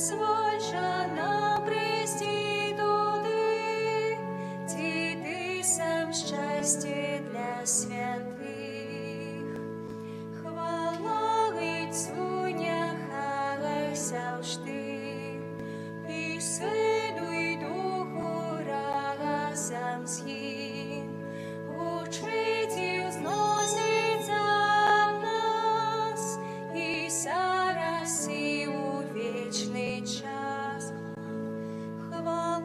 дозволь же нам прийти туди, діти сам щастя для святих. Хвала Отцю нехай завжди, і Сину, і Духу разом з ним. Учитель зноситься в нас, і зараз, і у вічний час. Хвала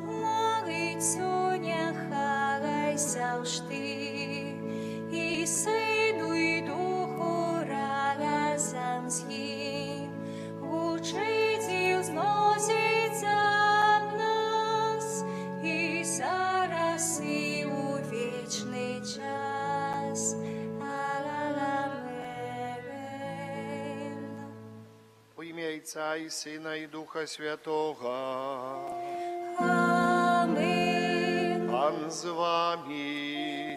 Отцю нехай завжди, і Сину, і Духу разом з ним. Учитель зноситься в нас, і зараз, і у вічний час. Амен. У ім'я Отця і Сина, і Духа Святого. Амин. Пан з вами.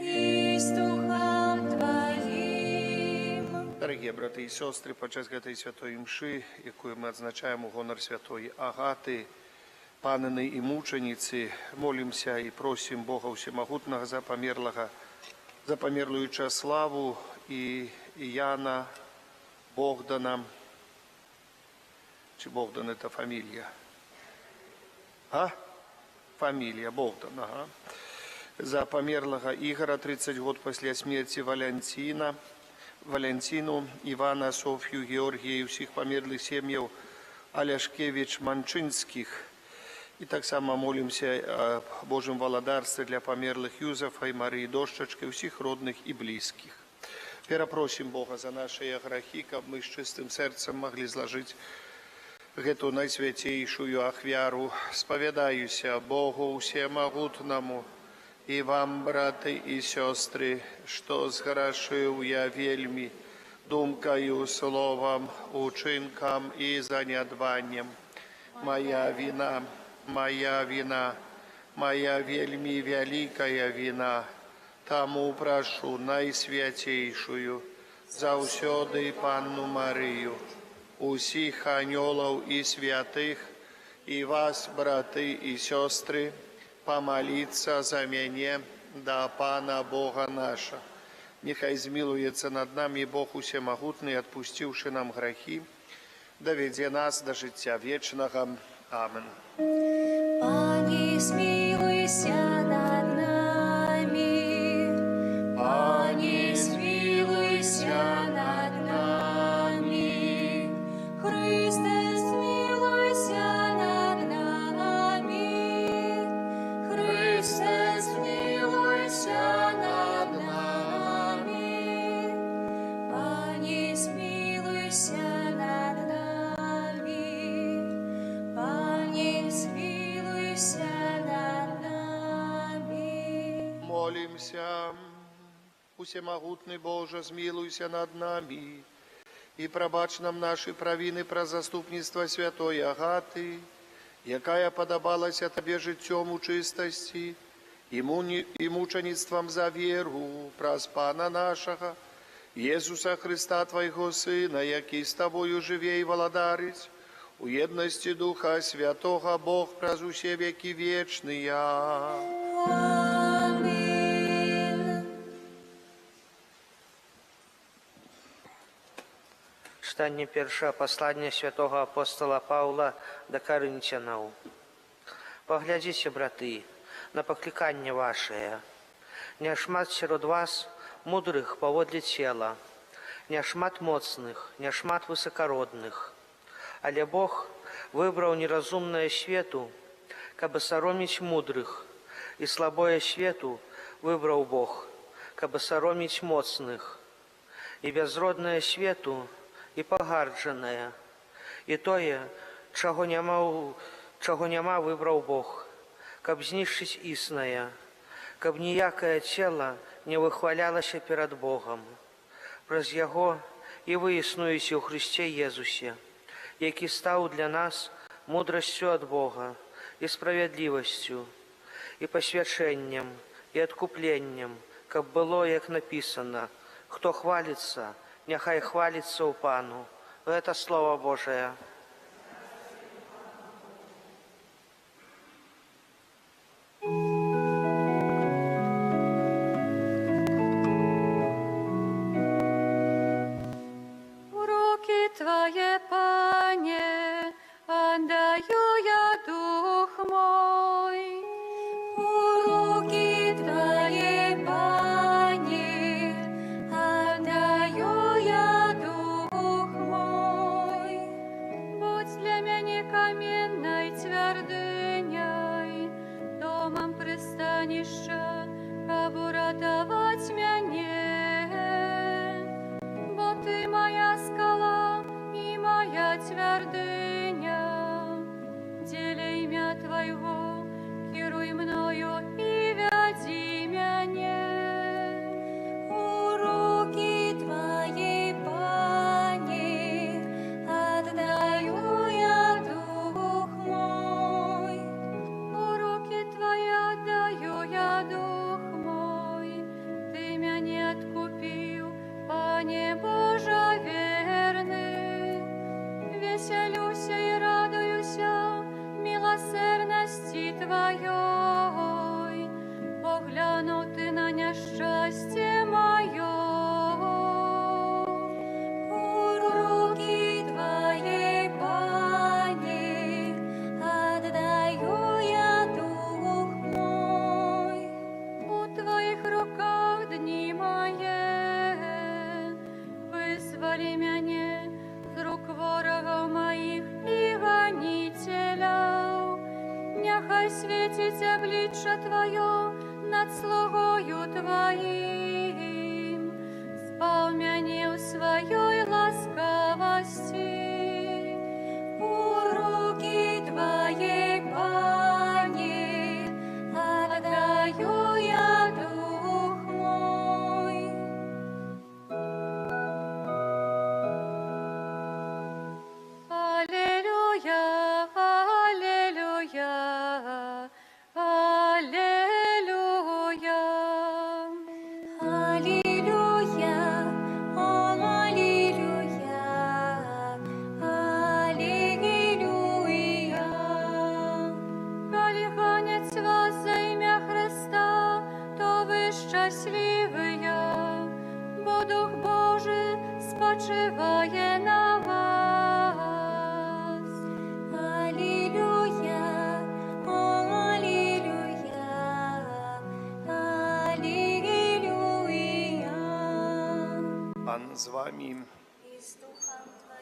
І з Духом Твоїм. Дорогі брати і сестри, подчас цієї святої мши, яку ми відзначаємо у гонор святої Агати, панини і мучениці, молимося і просимо Бога Всемогутного за померлую Чеславу і Яна Богдана. Чи Богдан это фамилия? Фамилия Богдан, ага. За померлого Игоря 30 год после смерти Валентину, Ивана, Софью, Георгия и всех померлых семьев Аляшкевич Манчинских. И так само молимся о Божьем володарстве для померлых Юзефа и Марии Дощечки, всех родных и близких. Перепросим Бога за наши грехи, как мы с чистым сердцем могли сложить эту наисвятейшую ахвяру. Споведаюся Богу Всемогутному и вам, браты и сестры, что сгрешил я вельми думкою, словом, учинком и занядбанием. Моя вина, моя вельми великая вина. Тому прошу наисвятейшую, завсёды Панну Марию, усіх аньолов и святых, и вас, браты и сестры, помолиться за меня, да Пана Бога наша. Нехай змилуется над нами Бог Всемогутный, отпустивший нам грехи, доведе нас до життя вечного. Амин. Пане, смилуйся над нами. Пане, смилуйся над нами. Христе, смилуйся над нами. Христе, смилуйся над нами. Пане, смилуйся над нами. Пане, смилуйся над нами. Молимся. Всемогутный Боже, смилуйся над нами и пробач нам наши провины про заступництво святой Агаты, якая подобалася Тебе життем у чистости и мучеництвом за веру, праз Пана нашего, Иисуса Христа, Твоего Сына, який с Тобою живе и володарить, у едности Духа Святого Бог праз усе веки вечные. Амин. Читання першого послання святого апостола Павла до Коринтянаў. Поглядзіце, браты, на пакліканне вашее. Няшмат сярод вас мудрых паводле цела, няшмат моцных, няшмат высокородных. Але Бог выбраў неразумнае свету, каб асароміць мудрых, і слабое свету выбраў Бог, каб асароміць моцных, і бязроднае свету, і пагарджанае, і тое, чаго няма выбраў Бог, каб знішчыць існае, каб ніякае цела не выхвалялася перад Богом. Праз Яго і вы існуеце ў Христе Езусе, які стаў для нас мудрасцю ад Бога і справядлівасцю, і пасвячэннем, і адкупленнем, каб было, як напісана, хто хваліцца, няхай хваліцца ў Пану. Гэта Слово Божие. ганіща, каб уратаваць мяне. Бо ты моя скала і моя цвярдыня. Дзеля імя Твайго кіруй мною і вядзі мяне. У руки Твоей, Пане, отдаю я дух мой. У руки Твои отдаю я дух мой. Ты мяне откупил, Пане Боже верный. Веселюся и радуюся милосердности Твоей. Поглянув Ты на нещастье мое. У руки Твоей, Пане, отдаю я дух мой. У Твоих руках дни мои. Вызволи мяне з рук ворогов моих и гонителей. Нехай світить обличчя Твое над слугою Твоим. Спал мяне у своей ласкавости. У руки Твоей, Пане, отдаю я дух мой. Аллилуйя, аллилуйя, аллилуйя. Аллилуйя, аллилуйя, аллилуйя. Коли гонять вас за ім'я Христа, то ви щасливые, бо Дух Божий спочиває на вас. Аллилуйя, аллилуйя, аллилуйя. Пан з вами.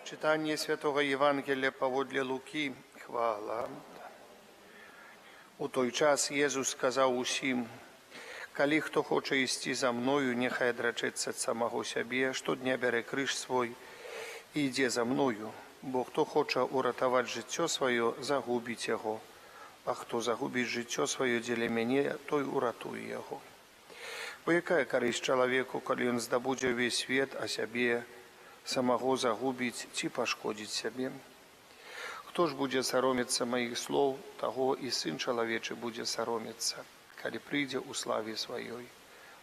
Читание Святого Євангелія поводле Луки. Хвала. У той час Єсус сказав усім: «Коли хто хоче йти за мною, нехай одречеться самого себе, щодня бере криж свой і йде за мною. Бо хто хоче уратувати життя своє, загубить його, а хто загубить життя своє для мене, той уратує його. Бо яка користь чоловіку, коли він здобуде весь світ, а себе самого загубить чи пошкодить себе? Хто ж буде соромиться моїх слов, того і Син Чоловічий буде соромиться, коли прийде у славі своєї,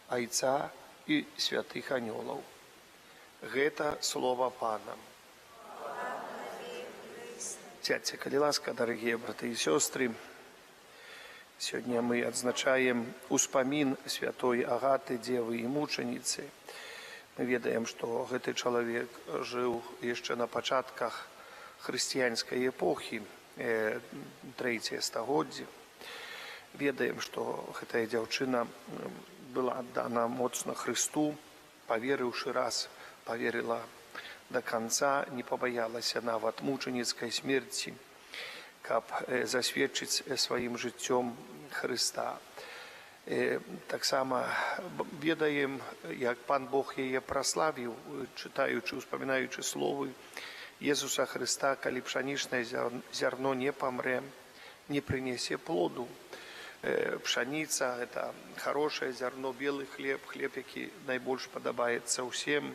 Отця і святих анgelov». Гэта слово Пана. Сядьте, коли ласка, дорогие браты и сестры. Сегодня мы отзначаем успомин святой Агаты, девы и мученицы. Мы ведаем, что гэты человек жил еще на початках христианской эпохи, третье стагоддзе. Ведаем, что гэтая дзяўчына была отдана моцна Христу, поверивши раз, поверила до конца, не побоялася нават мученіцкай смерти, каб засведчыць сваім жыццём Христа. Так само ведаем, як Пан Бог яе праславіў, читаючи, успоминаючи словы Езуса Христа, калі пшанічнае зярно не памрэ, не принесе плоду. Пшаніца – это хорошее зерно, белый хлеб, хлеб, які найбольш падабаецца ўсім.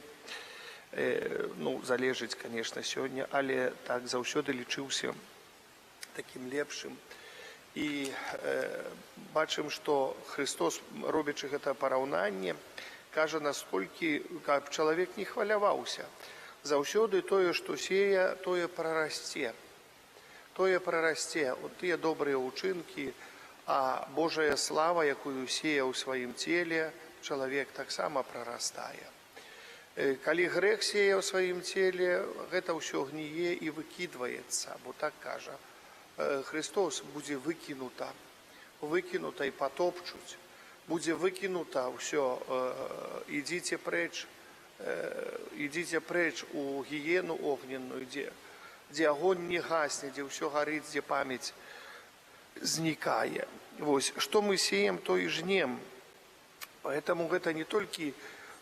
Ну, залежыць, конечно, сёння, але так заўсёды лічыўся таким лепшым. І бачым, што Христос, робячы гэта параўнанне, кажа, насколькі, каб чалавек не хваляваўся. Заўсёды тое, што сее, тое прарасце. Тое прарасце. От тыя добрыя ўчынкі, а Божая слава, якую сее ў сваім целе, чалавек таксама прарастае. Калі грэх сее ў сваім целе, гэта ўсё гніе і выкідваецца, бо так кажа. Христос будзе выкінута і патопчуць, будзе выкінута ўсё, ідзіце прэч у гіену огненную, дзе агонь не гасне, дзе ўсё гарыць, дзе памяць знікае. Что мы сеем, то и жнем. Поэтому это не только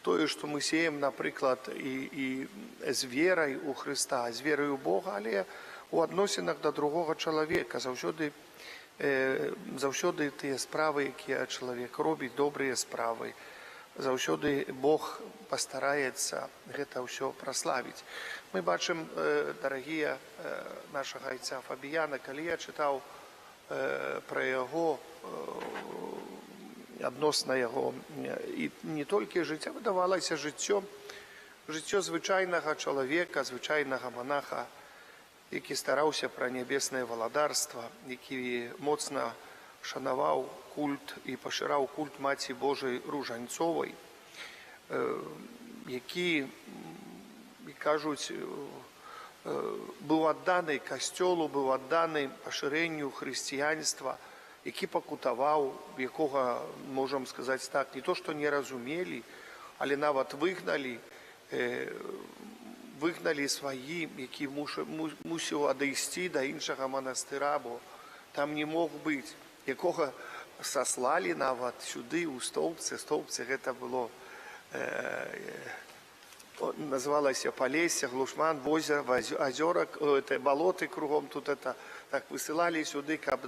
то, что мы сеем, например, и с верой у Христа, с верой у Бога, але у адносінах до другого чоловіка. Заўсёды тыя справы, якія чалавек робіць, добрыя справы. Заўсёды Бог пастараецца гэта ўсё праславіць. Мы бачым, дарагія нашага айца Фабіяна, калі я чытаў пра яго, адносна яго, і не толькі жыцця, выдавалася жыццё звычайнага чалавека, звычайнага манаха, які стараўся пра нябеснае валадарства, які моцна шанаваў культ і пашыраў культ Маці Божай Ружанцовай, які, кажуць, быў адданы касцёлу, быў адданы пашырэнню хрысціянства, які пакутаваў, якога, можам сказаць так, не то, што не разумелі, але нават выгналі сваі, які мусіў адысці да іншага манастыра, бо там не мог быць, якога саслалі нават сюды, у Стоўбцы. Стоўбцы гэта было, называлася Палессе, Глушман, возера, азёра, балоты кругом, тут это так высылалі сюды, каб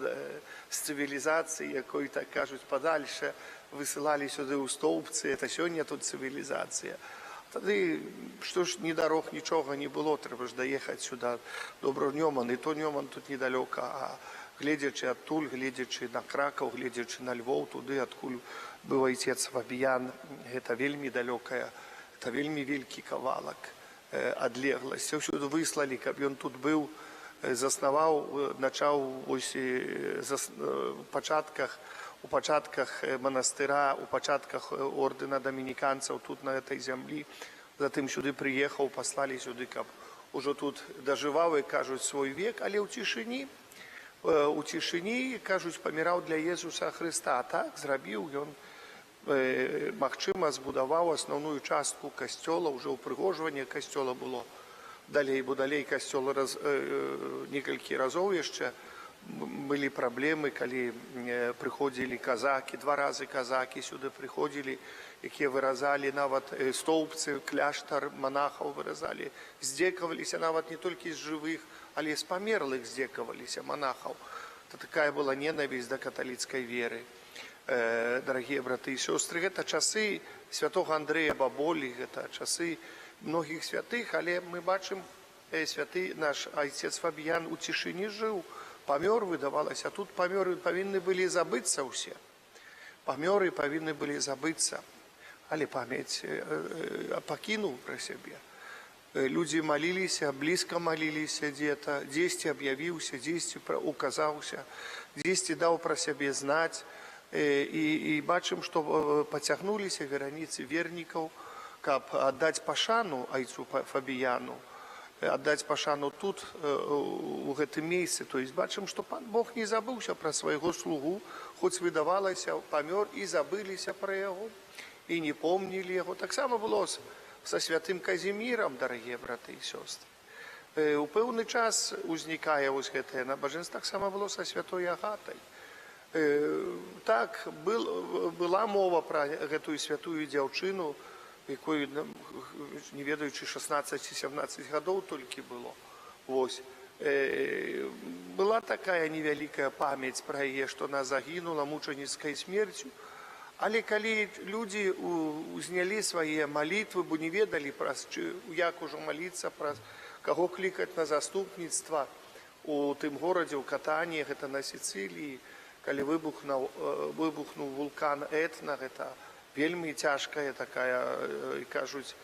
з цывілізацыі, якой, так кажуць, падальше, высылалі сюды ў Стоўбцы, это сёння тут цывілізацыя. Тады, што ж, ні дарог, нічога не было, трэба ж даехаць сюда добра Нёман, і то Нёман тут недалёка, а гледзячы адтуль, гледзячы на Кракаў, гледзячы на Львоў, туды, адкуль быў айцец Фабіян, гэта вельмі далёкая, это вельмі вялікі кавалак адлегласць. Ўсюды выслалі, каб ён тут быў, заснаваў, начаў у пачатках манастыра, у пачатках ордэна дамініканцаў тут на этой зямлі. Затым сюды прыехаў, паслалі сюды, каб ужо тут дажываў, і кажуць, свой век, але ў цішыні, кажуць, паміраў для Езуса Хрыста. Так зрабіў ён, магчыма, збудаваў асноўную частку касцёла, ўжо ўпрыгожванне касцёла было. Далей касцёл некалькі разоў яшчэ былі праблемы, калі прыходзілі казакі, 2 разы казакі сюды прыходзілі, якія выразалі нават Стоўбцы, кляштар манахаў выразалі, здзекаваліся нават не толькі з жывых, але з памерлых здзекаваліся манахаў. Такая была ненавісць да каталіцкай веры. Дарагія браты і сёстры, гэта часы святога Андрэя Баболі, гэта часы многіх святых, але мы бачым, святы наш айцец Фабіян у цішыні жыў, памёр, выдавалася, тут памёры павінны былі забыцца ўсе. Памёры павінны былі забыцца, але памяць пакінуў пра сябе. Людзі маліліся, блізка маліліся дзе-то, дзесьці аб'явіўся, дзесьці указаўся, дзесьці даў пра сябе знаць. І бачым, што пацягнуліся вераніцы вернікаў, каб аддаць пашану айцу Фабіяну, аддаць пашану тут, у гэтым месцы. То есть бачым, што пан Бог не забыўся пра свайго слугу, хоць выдавалася, памёр, і забыліся пра яго, і не помнілі яго. Таксама было са святым Казімірам, дарагія браты і сёстры. У пэўны час узнікае вось гэтае набажэнства, таксама было са святой Агатай. Так, была мова пра гэтую святую дзяўчыну, якой, не ведаючы, 16-17 гадоў толькі было. Была такая невялікая памяць пра яе, што она загінула мучаніцкай смерцю. Але калі людзі узнялі свае малітвы, бо не ведалі, як ужо маліцца, праз каго клікаць на заступніцтва у тым горадзе, у Катані, гэта на Сіцыліі, калі выбухнуў вулкан Этна, гэта вельмі цяжкая такая, кажуць,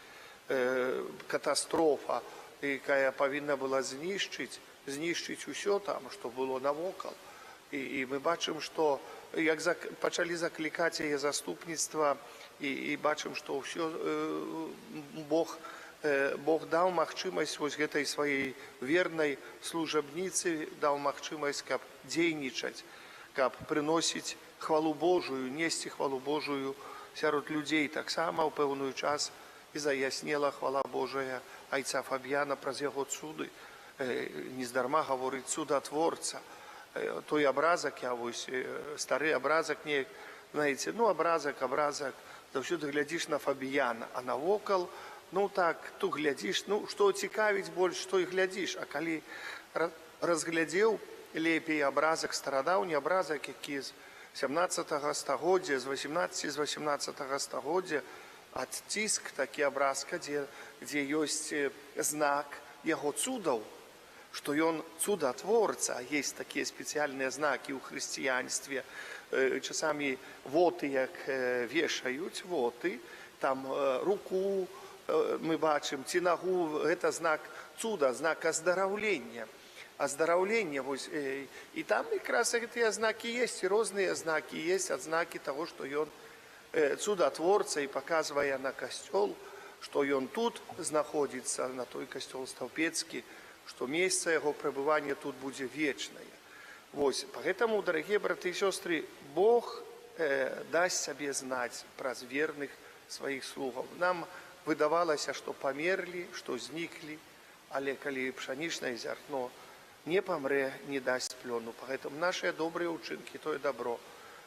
катастрофа, якая павінна была знішчыць усё там, што было навокал. І мы бачым, што як пачалі заклікаць яе заступніцтва, і бачым, што ўсё Бог даў магчымасць вось гэтай сваёй вернай служабніцы, даў магчымасць, каб дзейнічаць, каб прыносіць хвалу Божую, несці хвалу Божую сярод людзей. Таксама ў пэўную час і заяснела хвала Божая айца Фабіяна праз яго цуды. Нездарма гаворыць цудатворца. той абразак, я вось стары абразак неяк, знаеце, ну абразак, заўсёды глядзіш на Фабіяна, а навокал, ну так, tu глядзіш, ну што цікавіць больш, што і глядзіш, а калі разглядзеў лепей абразак, старадаўні абразак, які з 17 стагоддзя, з 18 стагоддзя, адціск такі абразка, дзе ёсць знак яго цудаў, што ён цудатворца, есть такія спецыяльныя знакі ў хрысціянстве, часамі воты, як вешаюць воты, там руку мы бачым, ці нагу, гэта знак цуда, знак аздараўлення. Вось, і там якраз гэтыя знакі есть, і розныя знакі есть, адзнакі таго, што ён цудатворца, і паказвае на касцёл, што ён тут знаходзіцца, на той касцёл стаўпецкі, што месца яго пребывання тут будзе вечнае. Вось, поэтому, дарагія браты і сёстры, Бог дасць сабе знаць праз верных сваіх слугаў. Нам выдавалася, што памерлі, што зніклі, але калі пшанічнае зярно не памрэ, не дасць плёну. Поэтому нашыя добрыя ўчынкі, тое добро.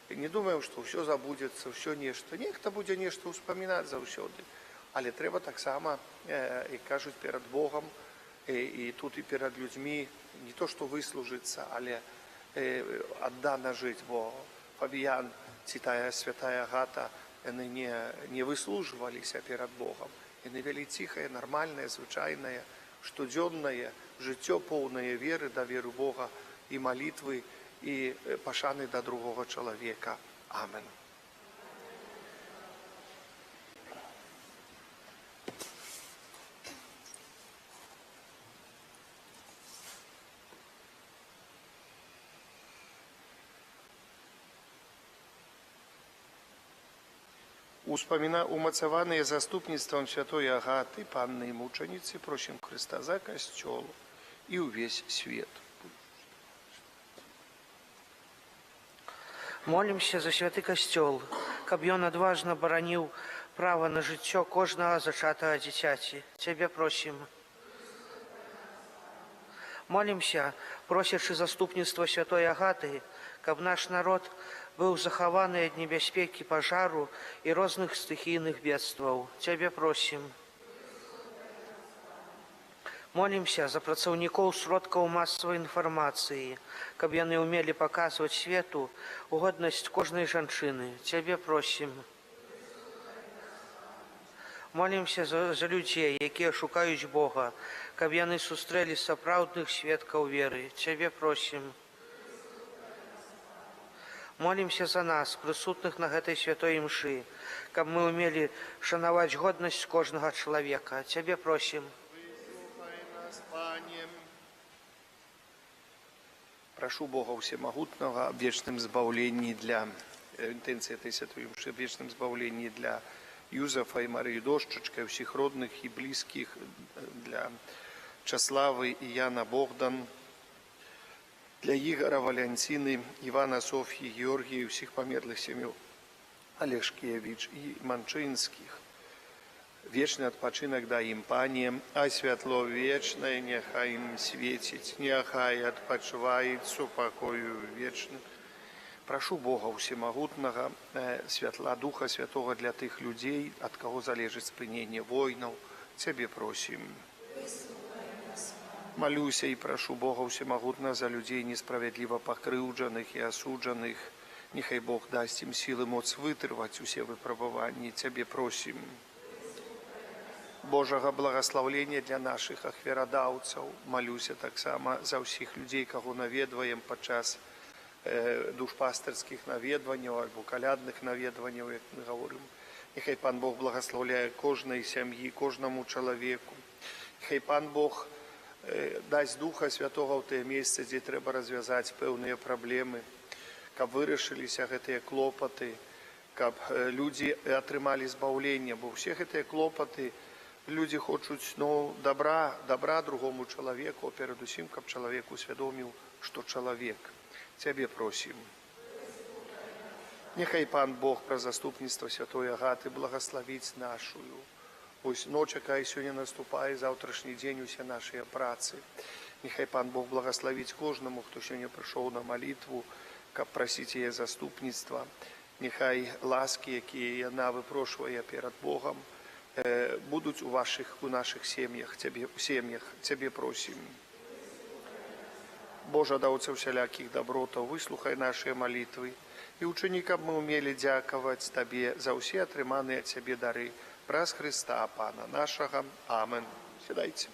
І не думаем, што ўсё забудзецца, ўсё нешта. Нехта будзе нешта ўспамінаць заўсёды. Але трэба таксама, як кажуць, перад Богам, і тут і перад людзьмі не то, што выслужыцца, але аддана жыць, бо Фабіян ці тая святая Агата, яны не выслужваліся перад Богам. Яны вялі ціхае, нармальнае, звычайнае, штодзённае жыццё, поўнае веры, даверу Бога і малітвы, і пашаны да другога чалавека. Амен. Умацаваныя заступніцтвам святой Агаты, панны і мучаніцы, просім Хрыста за касцёл і ўвесь свет. Молімся за святы касцёл, каб ён адважна бараніў права на жыццё кожнага зачатага дзіцяці. Цябе просім. Молімся, просячы заступніцтва святой Агаты, каб наш народ быў захаваны ад небяспекі пажару і розных стыхійных бедстваў. Цябе просім. Молімся за працаўнікоў сродкаў масавай інфармацыі, каб яны ўмелі паказваць свету годнасць кожнай жанчыны. Цябе просім. Молімся за людзей, якія шукаюць Бога, каб яны сустрэлі сапраўдных сведкаў веры. Цябе просім. Молімся за нас, прысутных на гэтай святой імшы, каб мы ўмелі шанаваць годнасць кожнага чалавека. Цябе просім. Прашу Бога Всемагутнага аб вечным збаўленні для інтэнцыі этой святой імшы, аб вечным збаўленні для Юзефа і Марыі Дошчачка, ўсіх родных і блізкіх, для Чаславы і Яна Богдан, для Ігора Валянціны, Івана Соф'і, Георгія і ўсіх памерлых сям'ёў Алешкевіч і Манчынскіх. Вечны адпачынак дай ім, Пане, а святло вечнае няхай ім свеціць, няхай адпачываюць супакою вечным. Прашу Бога Всемагутнага, святла Духа Святога для тых людзей, ад каго залежыць спыненне войнаў. Цябе просім. Малюся і прашу Бога Всемагутнага за людзей несправядліва пакрыўджаных і асуджаных. Няхай Бог дасць ім сілы моц вытрываць усе выпрабаванні. Цябе просім. Божага благаслаўлення для нашых ахвярадаўцаў. Малюся таксама за ўсіх людзей, каго наведваем падчас душпастырскіх наведванняў альбо калядных наведванняў, як мы гаворым. Няхай Пан Бог благаслаўляе кожнай сям'і, кожнаму чалавеку. Няхай Пан Бог дасць Духа Святога ў тыя месцы, дзе трэба развязаць пэўныя праблемы, каб вырашыліся гэтыя клопаты, каб людзі атрымалі збаўленне, бо ўсе гэтыя клопаты людзі хочуць добра другому чалавеку, а перадусім, каб чалавек усвядоміў, што чалавек. Цябе просім. Няхай Пан Бог праз заступніцтва святой Агаты благаславіць нашую. Вось ноч, якая сёння наступае, заўтрашні дзень, усе нашыя працы. Нехай Пан Бог благословіць кожнаму, хто сёння прыйшоў на малітву, каб прасіць яе заступніцтва. Нехай ласкі, якія яна выпрошвае перад Богам, будуць у нашых сем'ях. Цябе просім. Божа, даўца усялякіх добротаў, выслухай нашыя малітвы і ўчыні, каб мы ўмелі дзякаваць Табе за ўсе атрыманыя ад Цябе дары праз Хрыста, Пана нашага. Амен. Сядайце.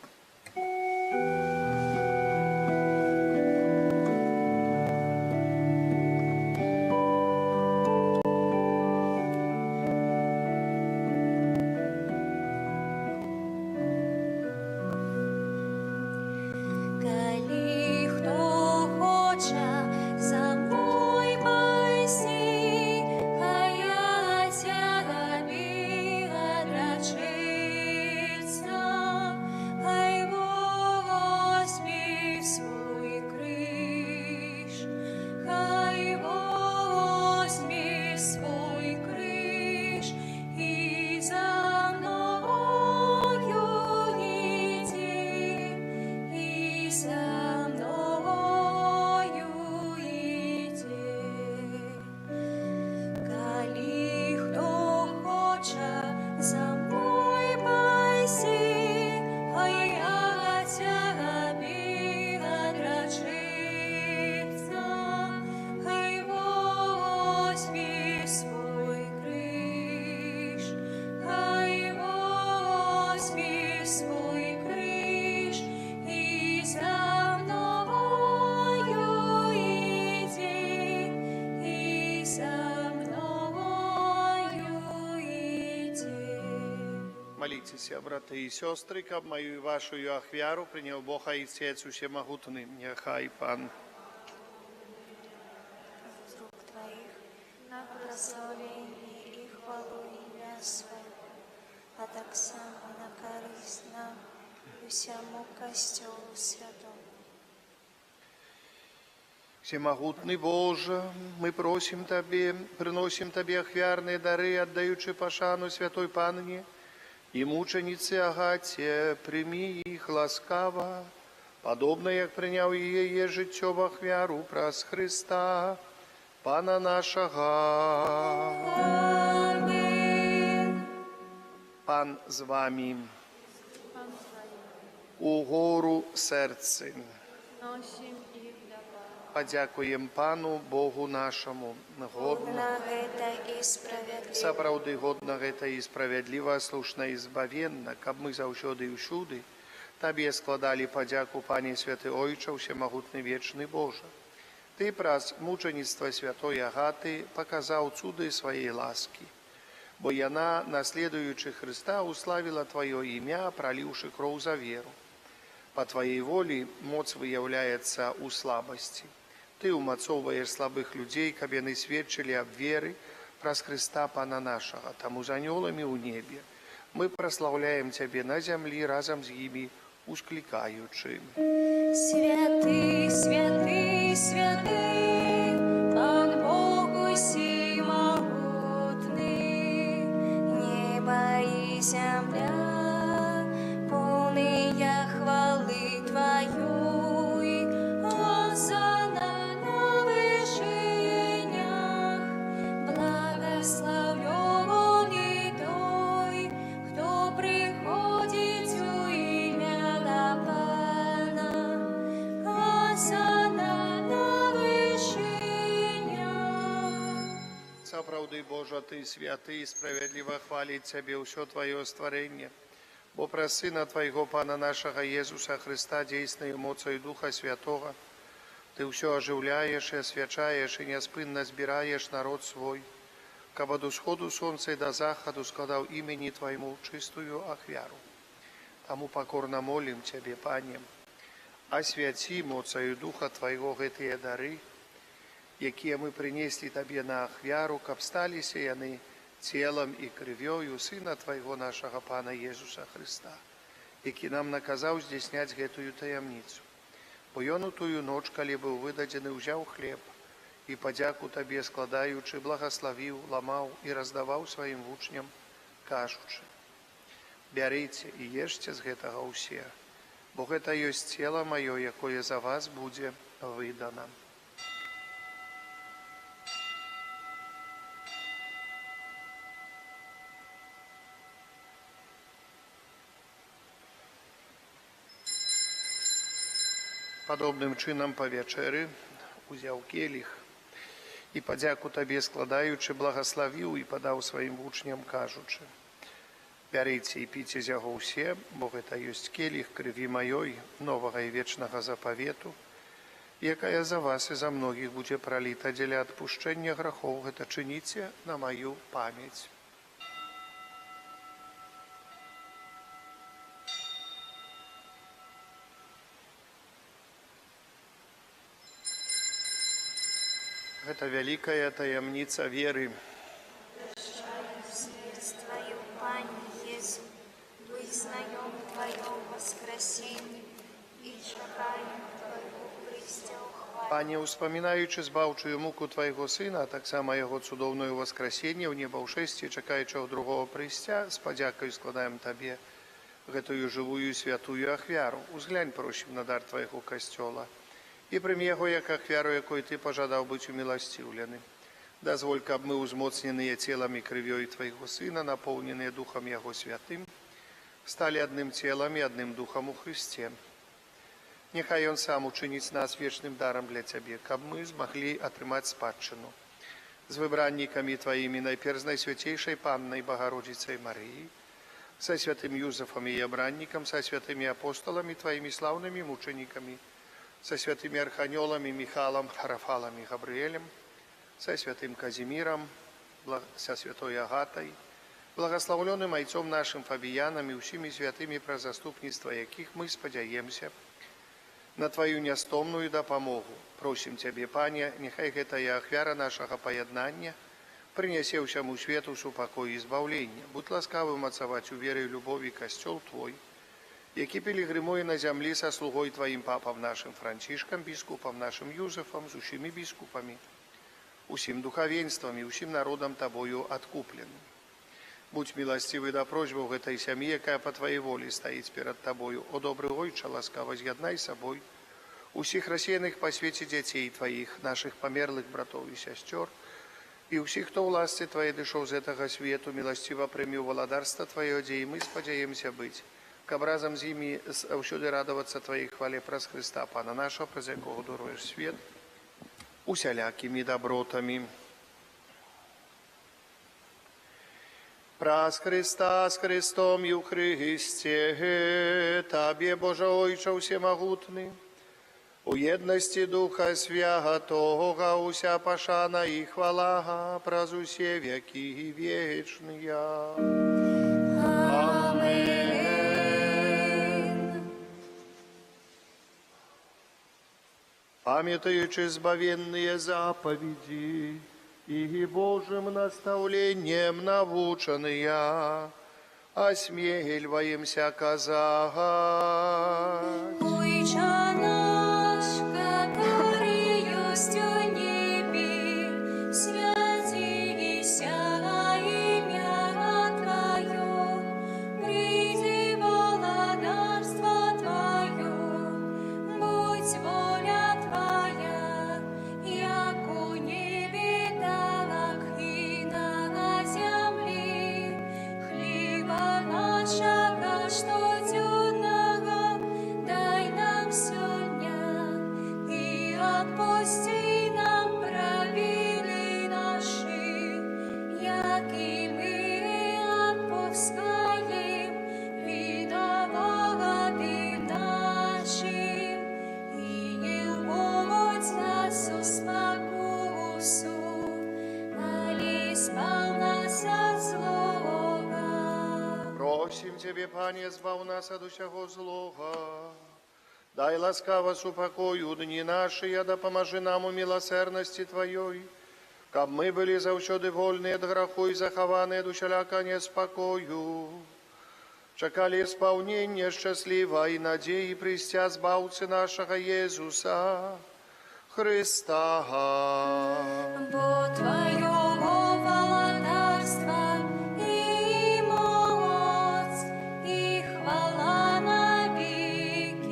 Молитесь, браты и сестры, каб мою и вашу ахвяру принял Бог и Отец Всемогутный. Нехай Пан З рук Твоих на прославление и хвалу имя Свое, а так само на користь нам и всему Костелу Святому. Всемогутный Боже, мы просим Тебе, приносим Тебе ахвярные дары, отдаючи пошану Святой Панне и мученице Агате, прими их ласкаво, подобно як приняв її життя в ахвяру праз Христа, Пана нашого. Аминь. Пан з вами. Угору серце. Носим их для вас. Подякуємо Пану Богу нашому. Годна гэта і справядліва. Сапраўды годна гэта і справядліва, слушна і збавенна, каб мы заўсёды і ўсюды Табе складалі падзяку, Пане Святы Ойча, Всемагутны вечны Божа. Ты праз мученіцтва Святой Агаты паказаў цуды сваей ласкі, бо яна, наследуючы Хрыста, уславіла Тваё імя, праліўшы кроў за веру. Па Тваей волі моц выяўляецца ў слабасці. Ты умацоўваеш слабых людзей, каб яны сведчылі аб веры праз Хрыста Пана нашага. Таму з анёламі ў небе мы праслаўляем Цябе на зямлі разам з імі, усклікаючы. Святый, святый, святый, Пан Бог усемогутный, небо и земля, полные хвалы Твоей, Госанна на вышинях, благословен и той, кто приходит у имя Пана. Госанна на вышинях. Сапраўды, Божа, Ты святы і справядліва хваліць Цябе ўсё Тваё стварэнне, бо праз Сына Твайго, Пана нашага Езуса Хрыста, дзейснаю моцаю Духа Святога, Ты ўсё ажыўляеш і асвячаеш і няспынна збіраеш народ свой, каб ад усходу сонца і да захаду складаў імені Твайму чыстую ахвяру. Таму пакорна молім Цябе, Пане, асвяці моцаю Духа Твайго гэтыя дары, якія мы прынеслі Табе на ахвяру, каб сталіся яны целам і крывёю Сына Твайго нашага Пана Езуса Хрыста, які нам наказаў здзяйсняць гэтую таямніцу. Бо ён у тую ноч, калі быў выдадзены, узяў хлеб і падзяку Табе складаючы, благаславіў, ламаў і раздаваў сваім вучням, кажучы: «Бярыце і ешце з гэтага ўсе, бо гэта ёсць цела маё, якое за вас будзе выдана. Падобным чынам па вячэры узяў келіх і падзяку табе складаючы благаславіў і падаў сваім вучням, кажучы: бярыце і піце з яго ўсе, бо гэта ёсць келіх крыві маёй, новага і вечнага запавету, якая за вас і за многіх будзе праліта дзеля адпушчэння грахоў. Гэта чыніце на маю памяць. Гэта вялікая таямніца веры. Смерть Твою, Пане Езу, вызнаем Твое воскресение и чекаем Твоего прыцця ў хвале. Пане, успамінаючы збаўчую муку Твайго Сына, а таксама Яго цудоўнае воскресенне ў небаўшэсці, чакаючага другого прыйсця, з падзякаю складаем Табе гэтую жывую святую ахвяру. Узглянь, просім, на дар Твайго касцёла і прымі яго як ахвяру, якой Ты пажадаў быць уміласціўлены. Дазволь, каб мы, узмоцненыя целам і крывёй Твайго Сына, напоўненыя Духам Яго Святым, сталі адным целам і адным Духам у Христе. Няхай Ён сам учыніць нас вечным дарам для Цябе, каб мы змаглі атрымаць спадчыну з выбраннікамі Тваімі, найперш з Найсвяцейшай Паннай Багародзіцай Марыі, са святым Юзафам і абраннікам, са святымі апостоламі Тваімі слаўнымі мучанікамі, са святымі арханёламі Міхалам, Рафалам і Габрыэлем, са святым Казімірам, са святой Агатай, благаслаўлёным айцом нашым Фабіянам і ўсімі святымі, пра заступніцтва якіх мы спадзяемся на Тваю нястомную дапамогу. Просім Цябе, Пане, няхай гэтая ахвяра нашага паяднання прынясе ўсяму свету супакой і збаўлення. Будь ласкавы мацаваць у веры і любові касцёл Твой, які пілігрымуе на зямлі са слугой Тваім папам нашым Францішкам, біскупам нашым Юзафам, з усімі біскупамі, усім духавенствам і усім народам Табою адкупленым. Будь міласцівы да просьбаў гэтай сям'і, якая па Тваей волі стаіць перад Табою. О добры Ойча, ласкава з'яднай сабой усіх рассеяных па свеце дзяцей Тваіх, нашых памерлых братоў і сясцёр, і ўсіх, хто ў ласцы Тваей дышоў з гэтага свету, міласціва прымі ў валадарства Тваё, дзе і мы спадзяемся быць, каб разам з імі заўсёды радавацца Тваей хвале праз Хрыста, Пана нашого, праз якого даруеш свет усялякімі дабротамі. Праз Христа, з Христом і ў Христе, Табе, Божа Ойча всемогутны, у єдності Духа Святого, уся пашана і хвала праз усе веки вечные. Памятаючи збавенные заповеди и Божьим наставлением навученные, осмеливаемся казать. Ойче наш, который есть в небе, святися имя Твое, приди владарство Твое, будь воля Твоя, яко небе так и на земле. Хлеба нашего штодневного дай нам сегодня, и отпусти нам провины наши, яки мы отпускаем виноватым нашим, и не вводь нас в спокусу, али избав нас от злого. Просим Тебе, Пане, збав нас от усього злого. Дай ласкаво супокою дні наші, да поможи нам у милосердности Твоей, каб мы были завсёды вольны от граху и захованы от усяляка неспокою. Чекали исполнения счастлива и надеи прийстя збавцы нашего Иисуса Христа. Бо Твоего владарства и моц, и хвала на веки.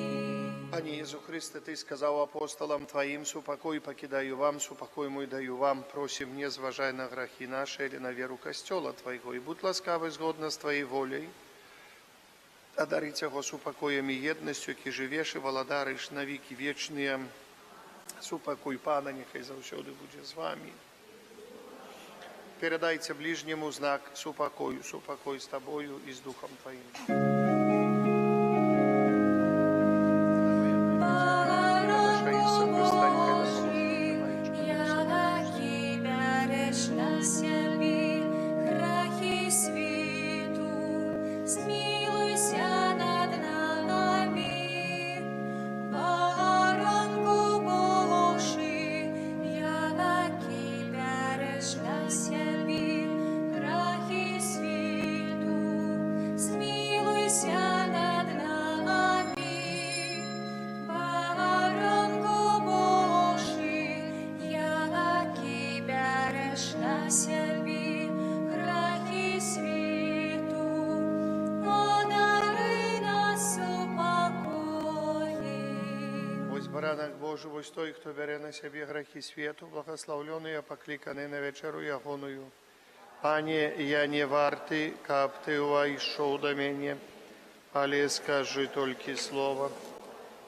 Христе, Ти сказав апостолам Твоїм, супокой покидаю вам, супокой мой даю вам, просим, не зважай на грехи наши или на веру костела Твоего, и будь ласкавый згодно с Твоей волей, одарить его супокоем и едностью, ки живеш и володариш на веки вечные. Супокой Пана, нехай завсёды буде з вами. Передайте ближнему знак супокою, супокой с тобою и с Духом Твоим. Баранок Божий, ось той, хто бере на себе грехи світу, благословлений, а покликаний на вечеру ягоную. Пане, я не вартий, каб ти увійшов до мене, але скажи тільки слово,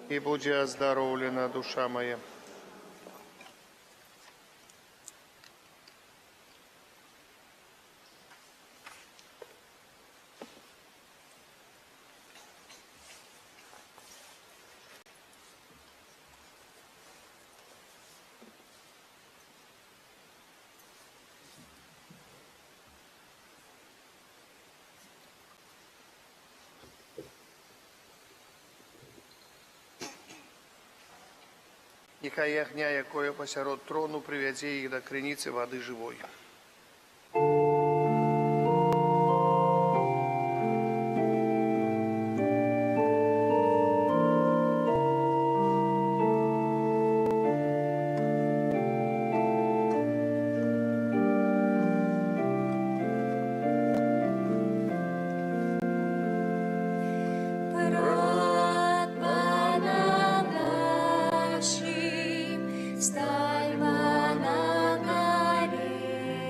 і буде оздоровлена душа моя. Нехай ягня, якое посярод трону, привядзе їх до криниці води живої. Стальма на горе.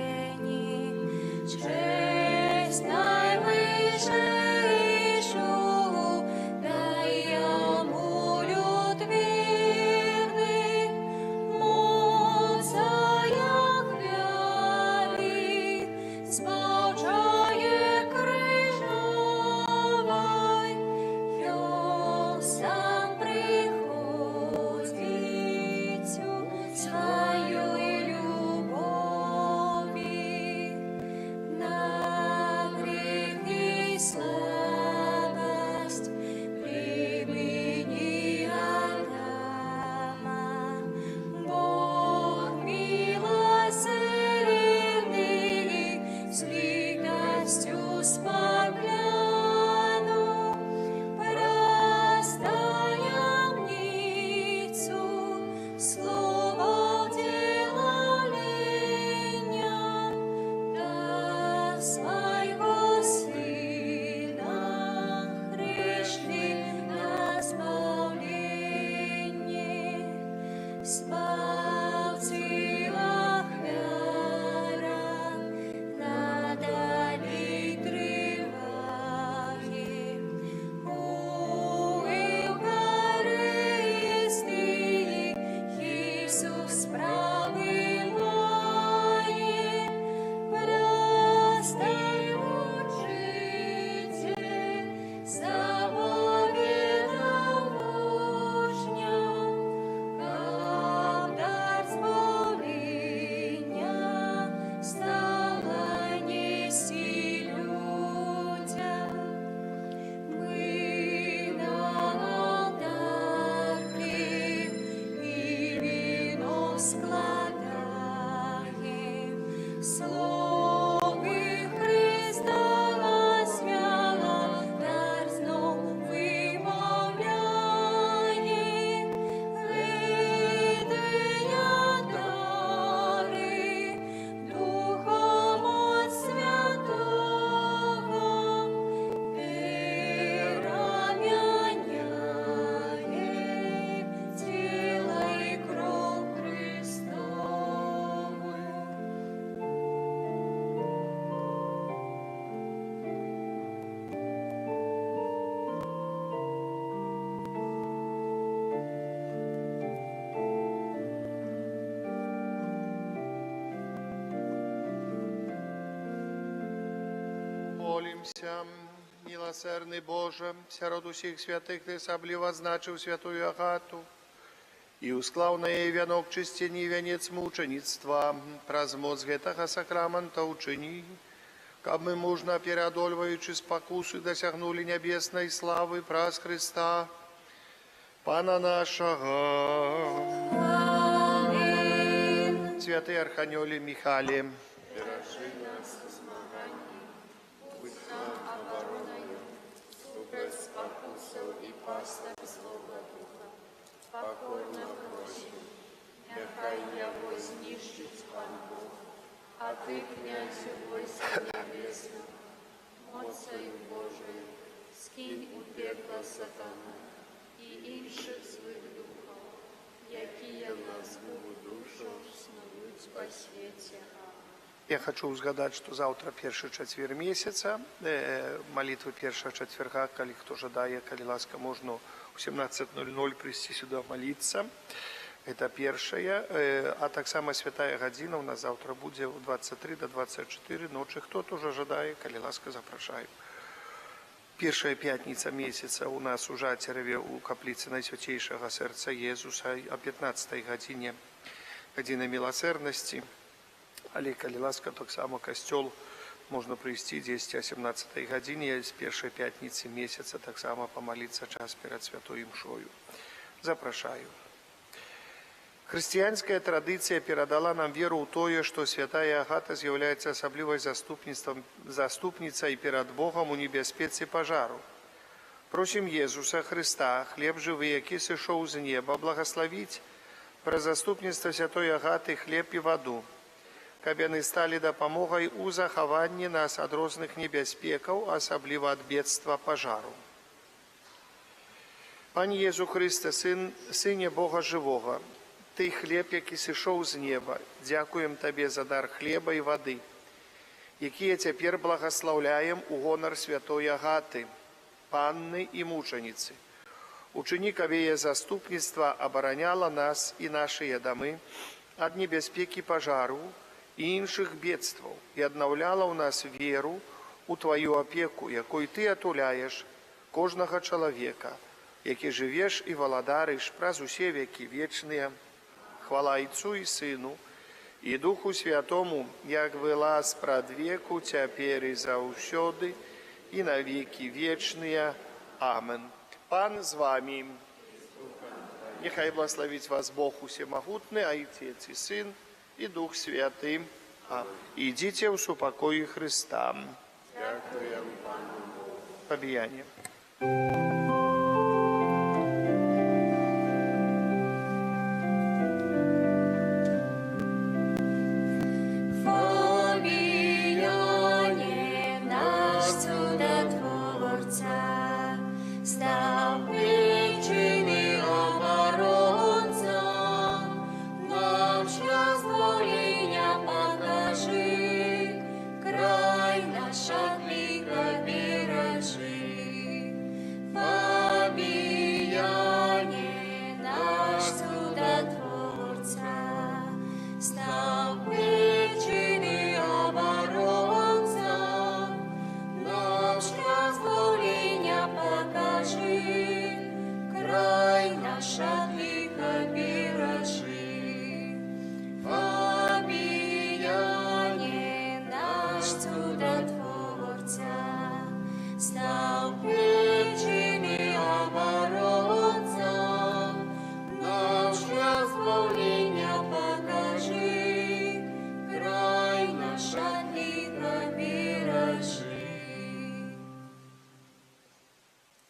Молимся. Милосердный Боже, сярод усіх святых Ты особливо означив святую Агату, и усклав на ей вянок чистини и венец мучеництва, прозмоц гэтага сакрамента учини, каб мы мужно переодольваючи спокусы досягнули небесной славы праз Христа, Пана нашего. Аминь. Святый Архангеле Михаиле, Бережи нас у змаганні, будь нам обороною, супроть спокусов и пастав злого духа. Покорно просим, нехай его знищить Пан Бог, а Ты, князю войска небесного, моцею Божою, скинь у пекла сатану и інших злих духов, які ласку душу снують по світі. я хочу узгадать, что завтра перший четверг месяца, молитвы первого четверга, коли кто жадає, коли ласка, можно в 17:00 прийти сюда молиться. Это первое. А так само святая година у нас завтра будет в 23 до 24 ночи. Кто тоже жадає, коли ласка, запрошаю. Первая пятница месяца у нас у Жатерове у каплицы Найсвятейшего Сердца Иисуса о 15 године, година милосердности. Але коли ласка, так само костел можно привести 10 о 17 године с первой пятницы месяца, так само помолиться час перед святой мшою. Запрошаю. Христианская традиция передала нам веру у тое, что святая Агата является особливой заступницей перед Богом у небеспеці пожару. Просим Иисуса Христа, хлеб живый, який сошел с неба, благословить про заступництво святой Агаты хлеб и воду, каб яны стали допомогой у захованні нас от розных небеспеков, особливо от бедства пожару. Пане Єзу Христе, Сыне Бога Живого, Ты хлеб, який сышоў з неба, дзякуем Табе за дар хлеба і вады, якія цяпер благословляем у гонар святой Агаты, панны і мученицы. Учини, каб яе заступніцтва абараняла нас і нашыя дамы ад небяспекі пажару і іншых бедстваў і аднаўляла ў нас веру у Тваю апеку, якой Ты атуляеш кожнага чалавека, які жывеш і валадарыш праз усе векі вечныя. Хвала Отцу и Сыну, и Духу Святому, як была с предвеку, теперь и заусёды, и на веки вечные. Амен. Пан с вами. Нехай благословить вас Бог Всемогутный, а Отец и Сын, и Дух Святый. Идите в супокое Христа. Побияние.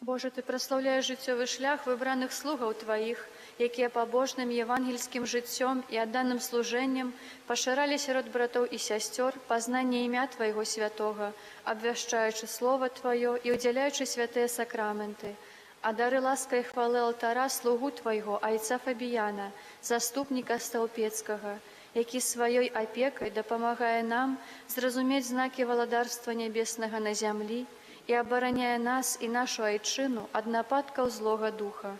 Боже, Ты прославляешь жыццёвы шлях выбраных слугаў Тваіх, якія пабожным евангельскім жыццём і адданым служэннем пашыралі сярод братоў і сясцёр пазнанне імя Твайго святога, абвяшчаючы Слова Тваё і удзяляючы святыя сакраменты. А дары ласка і хвалы алтара слугу Твайго, айца Фабіяна, заступніка Стаўпецкага, які сваёй апекай дапамагае нам зразумець знакі валадарства нябеснага на зямлі, і абараняе нас і нашу айчыну ад нападкаў злога духа.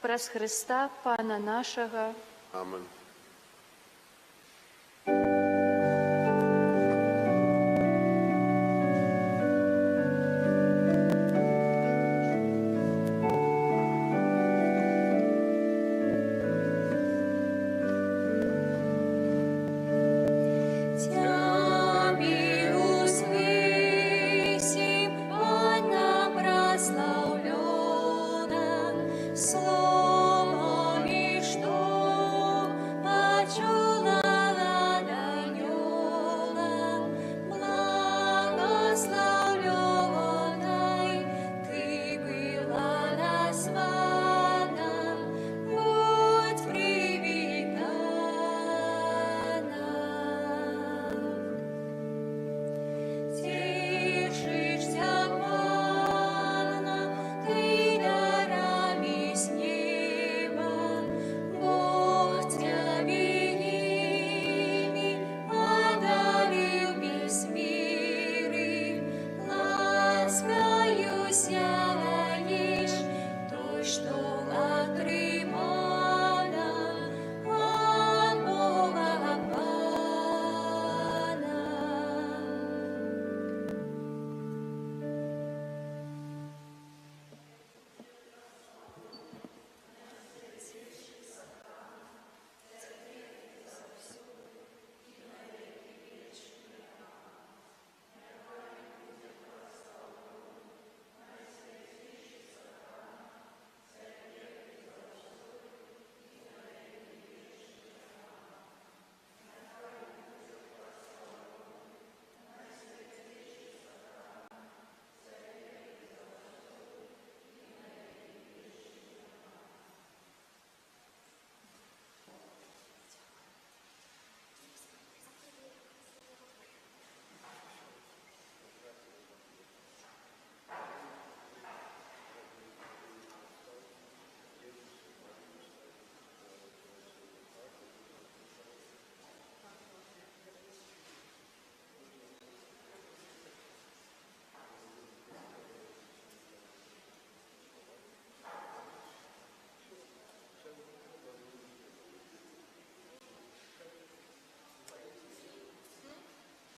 Праз Хрыста, Пана нашага. Amen.